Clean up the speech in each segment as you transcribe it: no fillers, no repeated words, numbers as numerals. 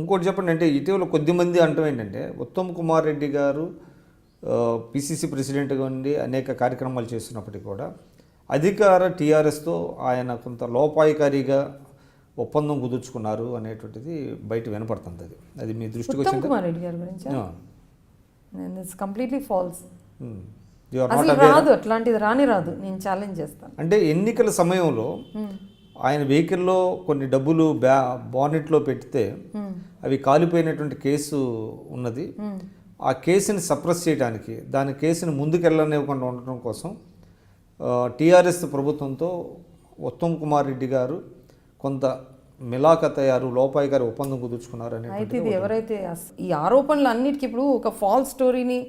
ఇంకోటి చెప్పండి, అంటే ఇటీవల కొద్దిమంది అంటాం ఏంటంటే ఉత్తమ్ కుమార్ రెడ్డి గారు పిసిసి ప్రెసిడెంట్గా ఉండి అనేక కార్యక్రమాలు చేస్తున్నప్పటికీ కూడా అధికార టీఆర్ఎస్తో ఆయన కొంత లోపాయికారిగా ఒప్పందం కుదుర్చుకున్నారు అనేటువంటిది బయట వినపడుతుంది. అది మీ దృష్టికి ఉత్తమ్ వచ్చింది? కుమార్ రెడ్డి గారి గురించి it's completely false. You are not అసలు aware? రాదు, అట్లాంటిది రాదు. నేను ఛాలెంజ్ చేస్తాను. అంటే ఎన్నికల సమయంలో ఆయన వెహికల్లో కొన్ని డబ్బులు బానెట్లో పెడితే అవి కాలిపోయినటువంటి కేసు ఉన్నది. ఆ కేసుని సప్రెస్ చేయడానికి, దాని కేసుని ముందుకెళ్ళనివ్వకుండా ఉండటం కోసం టీఆర్ఎస్ ప్రభుత్వంతో ఉత్తమ్ కుమార్ రెడ్డి గారు కొంత మిలాఖత్ అయ్యారు, లోపాయి గారు ఒప్పందం కుదుర్చుకున్నారు అని. అయితే ఇది ఎవరైతే ఈ ఆరోపణలు అన్నిటికీ ఇప్పుడు ఒక ఫాల్స్ స్టోరీని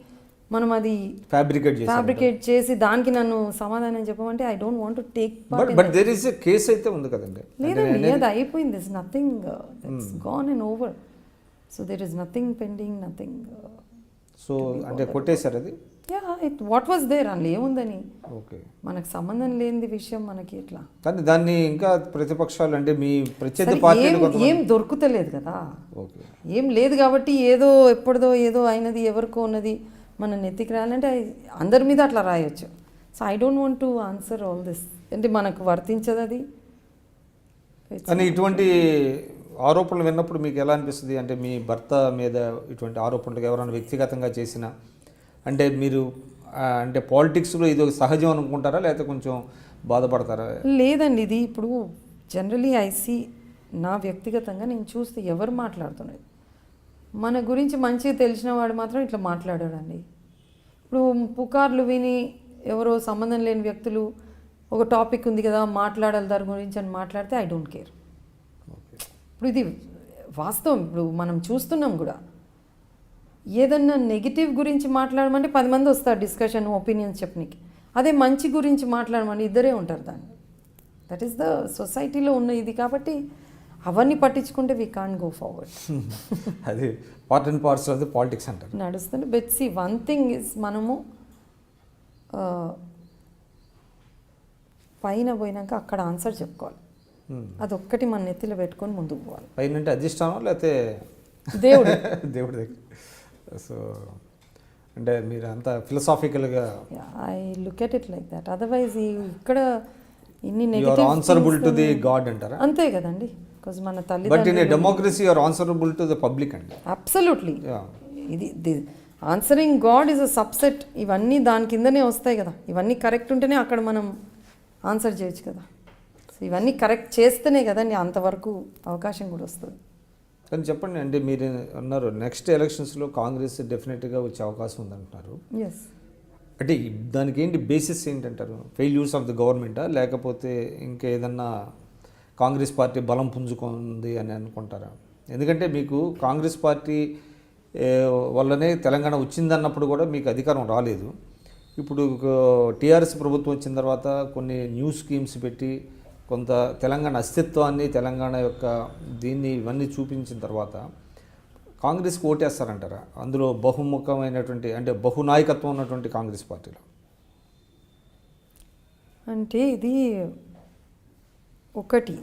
మనం అది ఫ్యాబ్రికేట్ చేసి దానికి నన్ను సమాధానం చెప్పమంటే I don't want to take part. But there is a case అయితే ఉంది కదండి. లేదండి, అది అయిపోయింది. It's nothing, it's gone and over. So there is nothing pending, nothing. So అంటే కొట్టేశారు అది. వాట్ వాజ్ దేర్ అందులో ఏముందని. ఓకే, మనకు సంబంధం లేని విషయం మనకి ఎట్లా. కానీ దాన్ని ఇంకా ప్రతిపక్షాలు అంటే మీ ప్రత్యర్థి పార్టీలు ఏం దొరుకుతలేదు కదా. ఓకే, ఏం లేదు కాబట్టి ఏదో ఎప్పుడుదో ఏదో అయినది ఎవరికో ఉన్నది మనం నెత్తికి రాయాలంటే అందరి మీద అట్లా రాయొచ్చు. So I don't want to answer all this. అంటే మనకు వర్తించదు అది. కానీ ఇటువంటి ఆరోపణలు విన్నప్పుడు మీకు ఎలా అనిపిస్తుంది? అంటే మీ భర్త మీద ఇటువంటి ఆరోపణలు ఎవరైనా వ్యక్తిగతంగా చేసినా అంటే మీరు అంటే పాలిటిక్స్లో ఇది ఒక సహజం అనుకుంటారా, లేకపోతే కొంచెం బాధపడతారా? లేదండి, ఇది ఇప్పుడు జనరలీ ఐసీ నా వ్యక్తిగతంగా నేను చూస్తే ఎవరు మాట్లాడుతున్నది మన గురించి మంచిగా తెలిసిన వాడు మాత్రం ఇట్లా మాట్లాడాడండి. ఇప్పుడు పుకార్లు విని ఎవరో సంబంధం లేని వ్యక్తులు ఒక టాపిక్ ఉంది కదా మాట్లాడాలి దాని గురించి అని మాట్లాడితే ఐ డోంట్ కేర్. ఇప్పుడు ఇది వాస్తవం, ఇప్పుడు మనం చూస్తున్నాం కూడా. ఏదన్నా నెగిటివ్ గురించి మాట్లాడమంటే 10 మంది వస్తారు డిస్కషన్ ఒపీనియన్స్ చెప్పడానికి. అదే మంచి గురించి మాట్లాడమని ఇద్దరే ఉంటారు. దాన్ని దట్ ఈస్ ద సొసైటీలో ఉన్న ఇది. కాబట్టి అవన్నీ పట్టించుకుంటే వీ కాంట్ గో ఫార్వర్డ్. అది part and parcel of the politics అంటారు నడుస్తుంది. But see one thing is, మనము పైన పోయినాక అక్కడ ఆన్సర్ చెప్పుకోవాలి. అదొక్కటి మన నెత్తిలో పెట్టుకొని ముందుకు పోవాలి. పైన అంటే అధిష్టానం లేకపోతే దేవుడు దేవుడి దగ్గర. సో అంటే మీరు అంత ఫిలసాఫికల్గా I look at it like that. Otherwise ఇక్కడ ఇన్ని you are negative answerable to the God అంటారా? అంతే కదండి. బికాజ్ మన తల్లి but in a democracy you are answerable to the public అండి. అబ్సల్యూట్లీ. ఇది answering God is a subset. ఇవన్నీ దాని కిందనే వస్తాయి కదా. ఇవన్నీ కరెక్ట్ ఉంటేనే అక్కడ మనం ఆన్సర్ చేయొచ్చు కదా. సో ఇవన్నీ కరెక్ట్ చేస్తేనే కదండి అంతవరకు అవకాశం కూడా వస్తుంది. కానీ చెప్పండి, అంటే మీరు అన్నారు నెక్స్ట్ ఎలక్షన్స్లో కాంగ్రెస్ డెఫినెట్గా వచ్చే అవకాశం ఉందంటున్నారు. ఎస్. అంటే దానికి ఏంటి బేసిస్ ఏంటంటారు? ఫెయిల్యూర్స్ ఆఫ్ ది గవర్నమెంటా, లేకపోతే ఇంకేదన్నా కాంగ్రెస్ పార్టీ బలం పుంజుకుంది అని అనుకుంటారా? ఎందుకంటే మీకు కాంగ్రెస్ పార్టీ వల్లనే తెలంగాణ వచ్చిందన్నప్పుడు కూడా మీకు అధికారం రాలేదు. ఇప్పుడు టీఆర్ఎస్ ప్రభుత్వం వచ్చిన తర్వాత కొన్ని న్యూ స్కీమ్స్ పెట్టి కొంత తెలంగాణ అస్తిత్వాన్ని, తెలంగాణ యొక్క దీన్ని ఇవన్నీ చూపించిన తర్వాత కాంగ్రెస్కి ఓటేస్తారంటారా? అందులో బహుముఖమైనటువంటి అంటే బహునాయకత్వం ఉన్నటువంటి కాంగ్రెస్ పార్టీలో. అంటే ఇది ఒకటి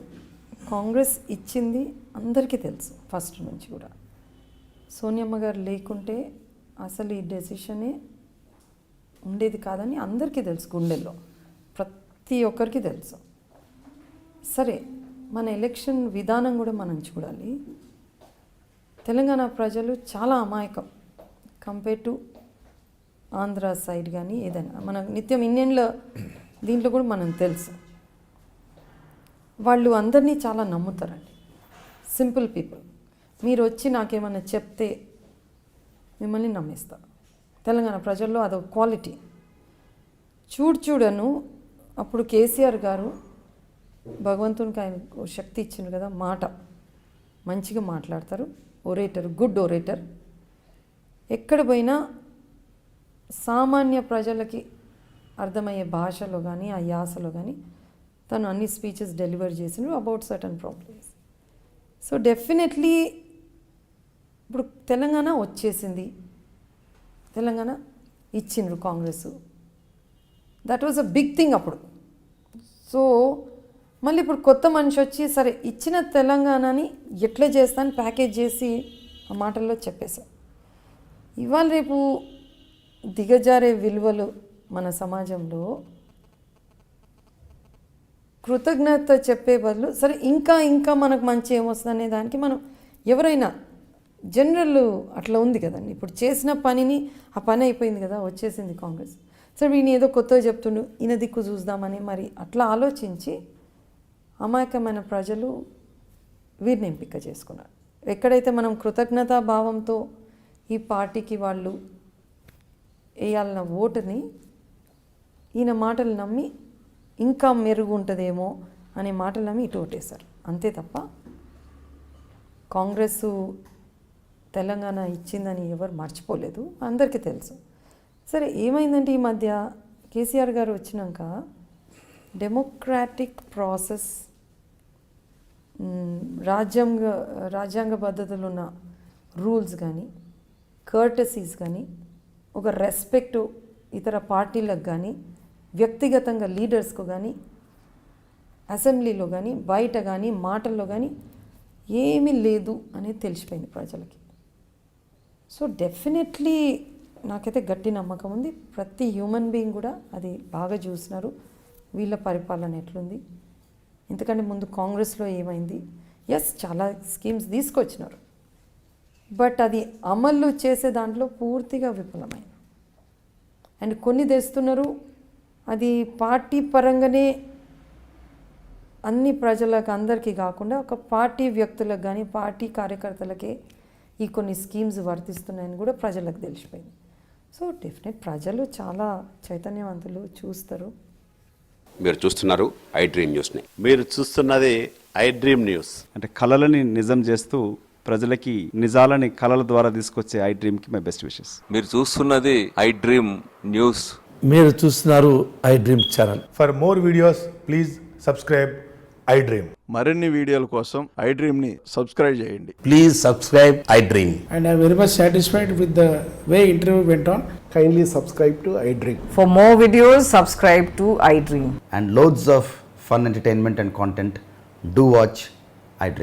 కాంగ్రెస్ ఇచ్చింది అందరికీ తెలుసు ఫస్ట్ నుంచి కూడా. సోనియమ్మ గారు లేకుంటే అసలు ఈ డెసిషనే ఉండేది కాదని అందరికీ తెలుసు, గుండెల్లో ప్రతి ఒక్కరికి తెలుసు. సరే, మన ఎలక్షన్ విధానం కూడా మనం చూడాలి. తెలంగాణ ప్రజలు చాలా అమాయకం కంపేర్ టు ఆంధ్ర సైడ్ కానీ ఏదైనా. మన నిత్యం ఇండియన్లో దీంట్లో కూడా మనం తెలుసు. వాళ్ళు అందరినీ చాలా నమ్ముతారండి. Simple people. మీరు వచ్చి నాకేమన్నా చెప్తే మిమ్మల్ని నమ్మేస్తారు. తెలంగాణ ప్రజల్లో అదొక క్వాలిటీ. చూడను అప్పుడు కేసీఆర్ గారు భగవంతునికి ఆయన శక్తి ఇచ్చిండు కదా, మాట మంచిగా మాట్లాడతారు. Orator, good orator. ఎక్కడ పోయినా సామాన్య ప్రజలకి అర్థమయ్యే భాషలో కానీ ఆ యాసలో కానీ తను అన్ని స్పీచెస్ డెలివర్ చేసిండ్రు about certain problems. So definitely ఇప్పుడు తెలంగాణ వచ్చేసింది, తెలంగాణ ఇచ్చిండ్రు Congress. That was a big thing అప్పుడు. సో మళ్ళీ ఇప్పుడు కొత్త మనిషి వచ్చి సరే ఇచ్చిన తెలంగాణని ఎట్లా చేస్తాను ప్యాకేజ్ చేసి ఆ మాటల్లో చెప్పేశారు. ఇవాళ రేపు దిగజారే విలువలు మన సమాజంలో కృతజ్ఞత చెప్పే బదులు సరే ఇంకా మనకు మంచి ఏమొస్తుంది అనే దానికి మనం ఎవరైనా జనరల్ అట్లా ఉంది కదండి. ఇప్పుడు చేసిన పనిని ఆ పని అయిపోయింది కదా, వచ్చేసింది కాంగ్రెస్, సరే ఈయన ఏదో కొత్తగా చెప్తుండు ఈయన దిక్కు చూద్దామని మరి అట్లా ఆలోచించి అమాయకమైన ప్రజలు వీరిని ఎంపిక చేసుకున్నారు. ఎక్కడైతే మనం కృతజ్ఞతా భావంతో ఈ పార్టీకి వాళ్ళు వేయాలన్న ఓటుని ఈయన మాటలు నమ్మి ఇంకా మెరుగు ఉంటుందేమో అనే మాటలు నమ్మి ఇటు ఓటేశారు అంతే తప్ప కాంగ్రెస్ తెలంగాణ ఇచ్చిందని ఎవరు మర్చిపోలేదు, అందరికీ తెలుసు. సరే ఏమైందంటే ఈ మధ్య కేసీఆర్ గారు వచ్చినాక డెమోక్రాటిక్ ప్రాసెస్, రాజ్యాంగ పద్ధతులు ఉన్న రూల్స్ కానీ కర్టసీస్ కానీ ఒక రెస్పెక్ట్ ఇతర పార్టీలకు కానీ వ్యక్తిగతంగా లీడర్స్కు కానీ అసెంబ్లీలో కానీ బయట కానీ మాటల్లో కానీ ఏమీ లేదు అనేది తెలిసిపోయింది ప్రజలకి. సో డెఫినెట్లీ నాకైతే గట్టి నమ్మకం ఉంది, ప్రతి హ్యూమన్ బీయింగ్ కూడా అది బాగా చూసినారు వీళ్ళ పరిపాలన ఎట్లుంది. ఎందుకంటే ముందు కాంగ్రెస్లో ఏమైంది, ఎస్ చాలా స్కీమ్స్ తీసుకొచ్చినారు బట్ అది అమలు చేసే దాంట్లో పూర్తిగా విఫలమైంది. అండ్ కొన్ని తెస్తున్నారు అది పార్టీ పరంగానే అన్ని ప్రజలకు అందరికీ కాకుండా ఒక పార్టీ వ్యక్తులకు కానీ పార్టీ కార్యకర్తలకే ఈ కొన్ని స్కీమ్స్ వర్తిస్తున్నాయని కూడా ప్రజలకు తెలిసిపోయింది. సో డెఫినెట్ ప్రజలు చాలా చైతన్యవంతులు, చూస్తారు. మీరు చూస్తున్నారు ఐ డ్రీమ్ న్యూస్ని. మీరు చూస్తున్నది ఐ డ్రీమ్ న్యూస్. అంటే కళలని నిజం చేస్తూ ప్రజలకి నిజాలని కళల ద్వారా తీసుకొచ్చే ఐ డ్రీమ్కి మై బెస్ట్ విషెస్. మీరు చూస్తున్నది ఐ డ్రీమ్ న్యూస్. మీరు చూస్తున్నారు I dream channel. For more videos, please subscribe I Dream. మరిన్ని వీడియోల కోసం ఐ డ్రీమ్ని సబ్స్క్రైబ్ చేయండి. Please subscribe I dream. And I'm very much satisfied with the way interview went on. Kindly subscribe to I Dream. For more videos, subscribe to iDream. and loads of fun entertainment and content. Do watch iDream.